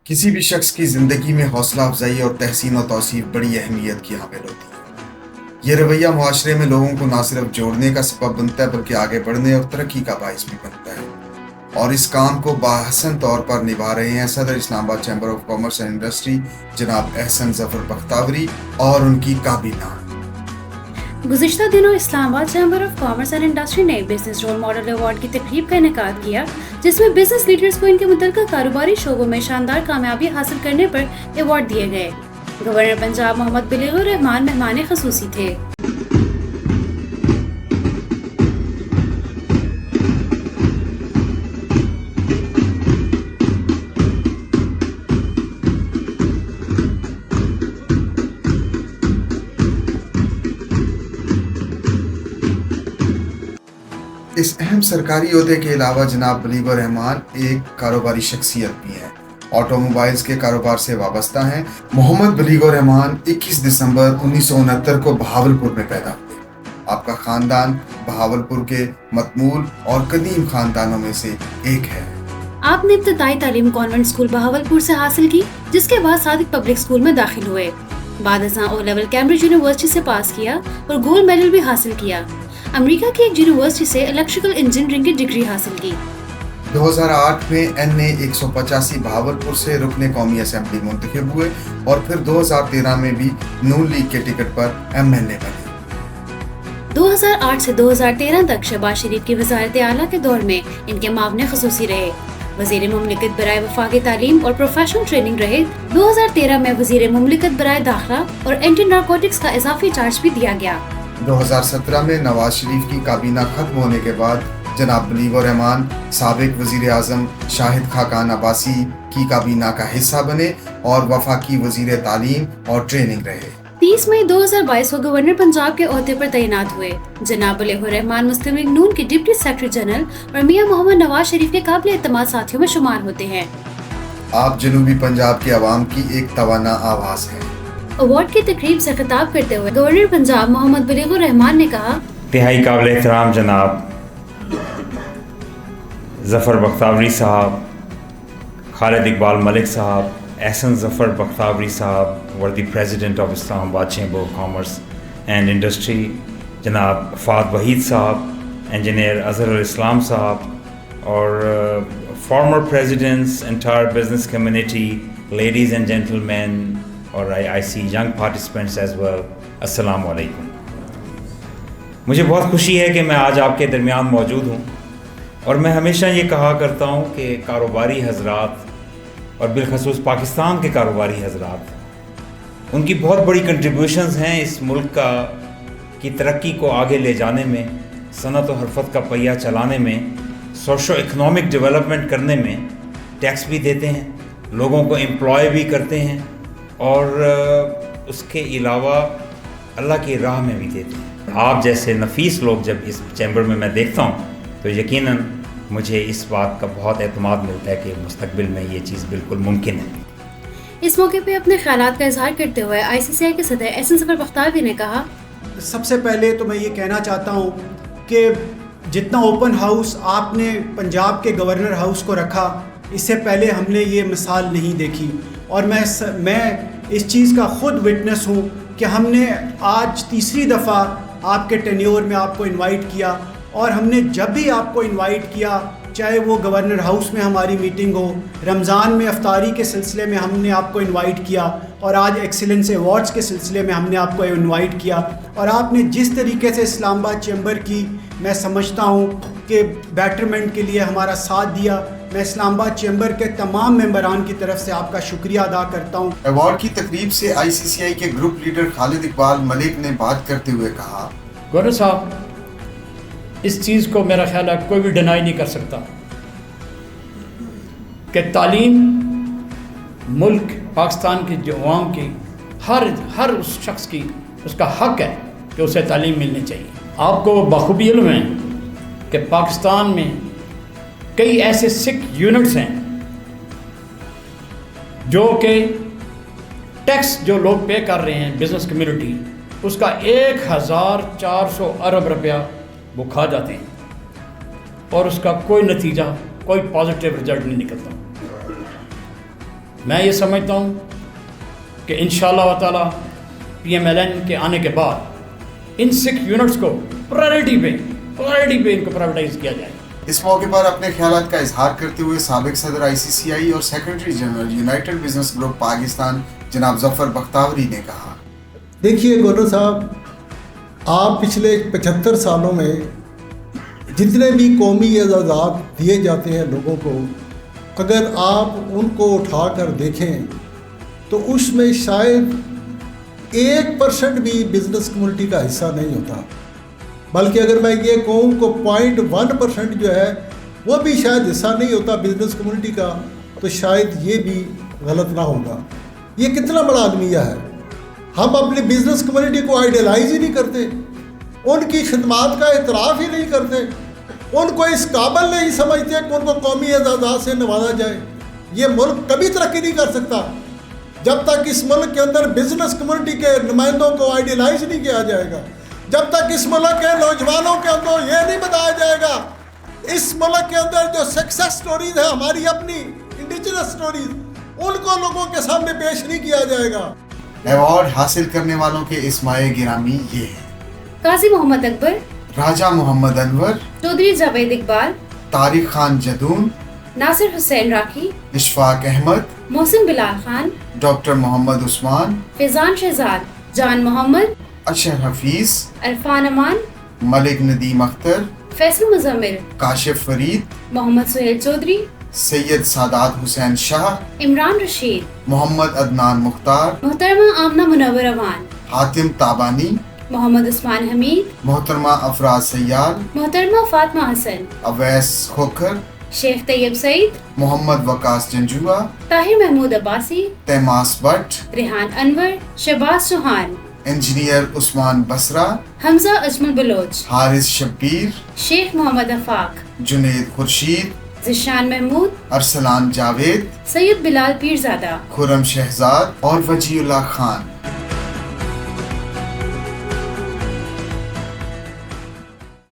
किसी भी शख्स की ज़िंदगी में हौसला अफजाई और तहसीन और तौसीफ बड़ी अहमियत की हामिल होती है। ये रवैया मुआशरे में लोगों को ना सिर्फ जोड़ने का सबब बनता है बल्कि आगे बढ़ने और तरक्की का बाइस भी बनता है। और इस काम को बाहसन तौर पर निभा रहे हैं सदर Islamabad chamber of commerce and industry जनाब एहसन जफर बख्तावरी और उनकी काबीना। गुज़िश्ता दिनों Islamabad chamber of commerce and industry ने बिजनेस रोल मॉडल अवार्ड की तकरीब का इनेकाद किया, जिसमें बिजनेस लीडर्स को इनके मुतल्लिका कारोबारी शोबों में शानदार कामयाबी हासिल करने पर अवार्ड दिए गए। गवर्नर पंजाब मोहम्मद बलीगुर रहमान मेहमान ख़ुसूसी थे। इस अहम सरकारी ओहदे के अलावा जनाब बलीगुर रहमान एक कारोबारी शख्सियत भी हैं। ऑटोमोबाइल्स के कारोबार से वाबस्ता हैं। मोहम्मद बलीगुर रहमान 21 दिसंबर 1969 को बहावलपुर में पैदा हुए। आपका ख़ानदान बहावलपुर के मतमूल और कदीम ख़ानदानों में से एक है। आपने इब्तदाई तालीम कॉन्वेंट स्कूल बहावलपुर से हासिल की, जिसके बाद सादिक पब्लिक स्कूल में दाखिल हुए। बाद ओ लेवल कैम्ब्रिज यूनिवर्सिटी से पास किया और गोल्ड मेडल भी हासिल किया। अमेरिका की एक यूनिवर्सिटी से इलेक्ट्रिकल इंजीनियरिंग की डिग्री हासिल की। 2008 में NA 185 बहावलपुर से रुकने कौमी असेंबली मुंतखब हुए और फिर 2013 में भी नून लीग के टिकट पर MLA बने। 2008 से 2013 तक शहबाज शरीफ की वज़ारत आला के दौर में इनके मामले ख़ुसूसी रहे। वज़ीर मुमलिकत बराए वफाकी तालीम और प्रोफेशनल ट्रेनिंग रहे। 2013 में वज़ीर मुमलिकत बराए दाखिला और एंटी नारकोटिक्स का इजाफी चार्ज भी दिया गया। 2017 में नवाज शरीफ की काबीना खत्म होने के बाद जनाब बलीगुर रहमान साबिक वज़ीर आज़म शाहिद खाकान अब्बासी की काबीना का हिस्सा बने और वफाकी वज़ीर तालीम और ट्रेनिंग रहे। 30 मई 2022 को गवर्नर पंजाब के ओहदे पर तैनात हुए। जनाब बलीगुर रहमान मुस्लिम लीग नून के डिप्टी सेक्रेटरी जनरल और मियां मोहम्मद नवाज शरीफ के काबिल एतमाद साथियों में शुमार होते हैं। आप जनूबी पंजाब के अवाम की एक तवाना आवाज़ है। अवार्ड की तकरीब से खिताब करते हुए गवर्नर पंजाब मोहम्मद बलीगुर रहमान ने कहा, इंतहाई काबिल एहतराम जनाब ज़फ़र बख्तावरी साहब, खालिद इकबाल मलिक साहब, एहसन ज़फ़र बख्तावरी साहब were the president of Islamabad chamber of commerce and industry, जनाब फ़ाद वहीद साहब, इंजीनियर अज़हरुल इस्लाम साहब और former presidents, entire business community, ladies and gentlemen और I see young participants as well, अस्सलामु अलैकुम। मुझे बहुत खुशी है कि मैं आज आपके दरमियान मौजूद हूँ और मैं हमेशा ये कहा करता हूँ कि कारोबारी हजरात और बिलखसूस पाकिस्तान के कारोबारी हजरात, उनकी बहुत बड़ी कंट्रीब्यूशंस हैं इस मुल्क की तरक्की को आगे ले जाने में, सनत और हरफत का पहिया चलाने में, सोशो इकनॉमिक डेवलपमेंट करने में। टैक्स भी देते हैं, लोगों को एम्प्लॉय भी करते हैं और उसके अलावा अल्लाह की राह में भी देते हैं। आप जैसे नफीस लोग जब इस चैम्बर में मैं देखता हूँ तो यकीनन मुझे इस बात का बहुत एतमाद मिलता है कि मुस्तकबिल में ये चीज़ बिल्कुल मुमकिन है। इस मौके पे अपने ख्यालात का इजहार करते हुए ICCI के सदर एहसन ज़फ़र बख्तावरी ने कहा, सबसे पहले तो मैं ये कहना चाहता हूँ कि जितना ओपन हाउस आपने पंजाब के गवर्नर हाउस को रखा, इससे पहले हमने ये मिसाल नहीं देखी। और मैं इस चीज़ का ख़ुद विटनेस हूँ कि हमने आज तीसरी दफ़ा आपके टेन्योर में आपको इनवाइट किया और हमने जब भी आपको इनवाइट किया, चाहे वो गवर्नर हाउस में हमारी मीटिंग हो, रमज़ान में अफ्तारी के सिलसिले में हमने आपको इनवाइट किया और आज एक्सीलेंस अवार्ड्स के सिलसिले में हमने आपको इनवाइट किया। और आपने जिस तरीके से इस्लामाबाद चैम्बर की, मैं समझता हूँ कि बेटरमेंट के लिए हमारा साथ दिया, मैं इस्लामाबाद चैम्बर के तमाम मेंबरान की तरफ से आपका शुक्रिया अदा करता हूँ। अवार्ड की तकरीब से ICCI के ग्रुप लीडर खालिद इकबाल मलिक ने बात करते हुए कहा, गवर्नर साहब, इस चीज़ को मेरा ख्याल है कोई भी डिनाई नहीं कर सकता कि तालीम मुल्क पाकिस्तान की जो अवाम की हर उस शख्स की उसका हक है कि उसे तालीम मिलनी चाहिए। आपको बखूबी इल्म है कि पाकिस्तान में कई ऐसे सिख यूनिट्स हैं जो कि टैक्स जो लोग पे कर रहे हैं, बिज़नेस कम्युनिटी, उसका 1400 अरब रुपया वो खा जाते हैं और उसका कोई नतीजा, कोई पॉजिटिव रिजल्ट नहीं निकलता। मैं ये समझता हूँ कि इंशाअल्लाह ताला PMLN के आने के बाद इन 6 यूनिट्स को प्रायोरिटी पे इनको प्राइवेटाइज किया जाए। इस मौके पर अपने ख्यालात का इजहार करते हुए साबिक सदर ICCI और secretary general United business group Pakistan जनाब जफर बख्तावरी ने कहा, देखिए गवर्नर साहब, आप पिछले 75 सालों में जितने भी कौमी एजाज़ात दिए जाते हैं लोगों को, अगर आप उनको उठा कर देखें तो उसमें शायद 1% भी बिज़नेस कम्युनिटी का हिस्सा नहीं होता, बल्कि अगर मैं ये कहूँ को 0.1% जो है वो भी शायद हिस्सा नहीं होता बिज़नेस कम्युनिटी का, तो शायद ये भी गलत ना होगा। ये कितना बड़ा अलमिया है। हम अपनी बिज़नेस कम्युनिटी को आइडियलाइज ही नहीं करते, उनकी खिदमात का एतराफ़ ही नहीं करते, उनको इस काबिल नहीं समझते कि उनको कौमी एजाज़ात से नवाजा जाए। ये मुल्क कभी तरक्की नहीं कर सकता जब तक इस मुल्क के अंदर बिजनेस कम्युनिटी के नुमाइंदों को आइडियलाइज नहीं किया जाएगा, जब तक इस मुल्क के नौजवानों के अंदर ये नहीं बताया जाएगा, इस मुल्क के अंदर जो सक्सेस स्टोरीज है हमारी अपनी इंडिजिनस स्टोरीज, उनको लोगों के सामने पेश नहीं किया जाएगा। अवार्ड हासिल करने वालों के इस्माए गिरामी ये हैं: काजी मोहम्मद अकबर, राजा मोहम्मद अनवर, चौधरी जावेद इकबाल, तारिक खान जदून, नासिर हुसैन राखी, इशफाक अहमद, मोहसिन बिलाल खान, डॉक्टर मोहम्मद उस्मान, फैजान शहजाद, जान मोहम्मद, अशर हफीज, अरफान अमान, मलिक नदीम अख्तर, फैसल मुजम्मिल, काशिफ फरीद, मोहम्मद सुहेल चौधरी, सैयद सादात हुसैन शाह, इमरान रशीद, मोहम्मद अदनान मुख्तार, मोहतरमा आमना मुनव्वर अमान, हातिम ताबानी, मोहम्मद उस्मान हमीद, मोहतरमा अफराज सैयाद, मोहतरमा फातिमा हसन, अवैस खोखर, शेख तैयब सईद, मोहम्मद वकास जंजुआ, ताहिर महमूद अब्बासी, तैमास भट्ट, रेहान अनवर, शहबाज चौहान, इंजीनियर उस्मान बसरा, हमजा अजमल बलोच, हारिस शब्बीर, शेख मोहम्मद अफाक, जुनेद खुर्शीद, जिशान महमूद, अरसलान जावेद, सैयद बिलाल पीरजादा, खुरम शहजाद और वजीउल्लाह खान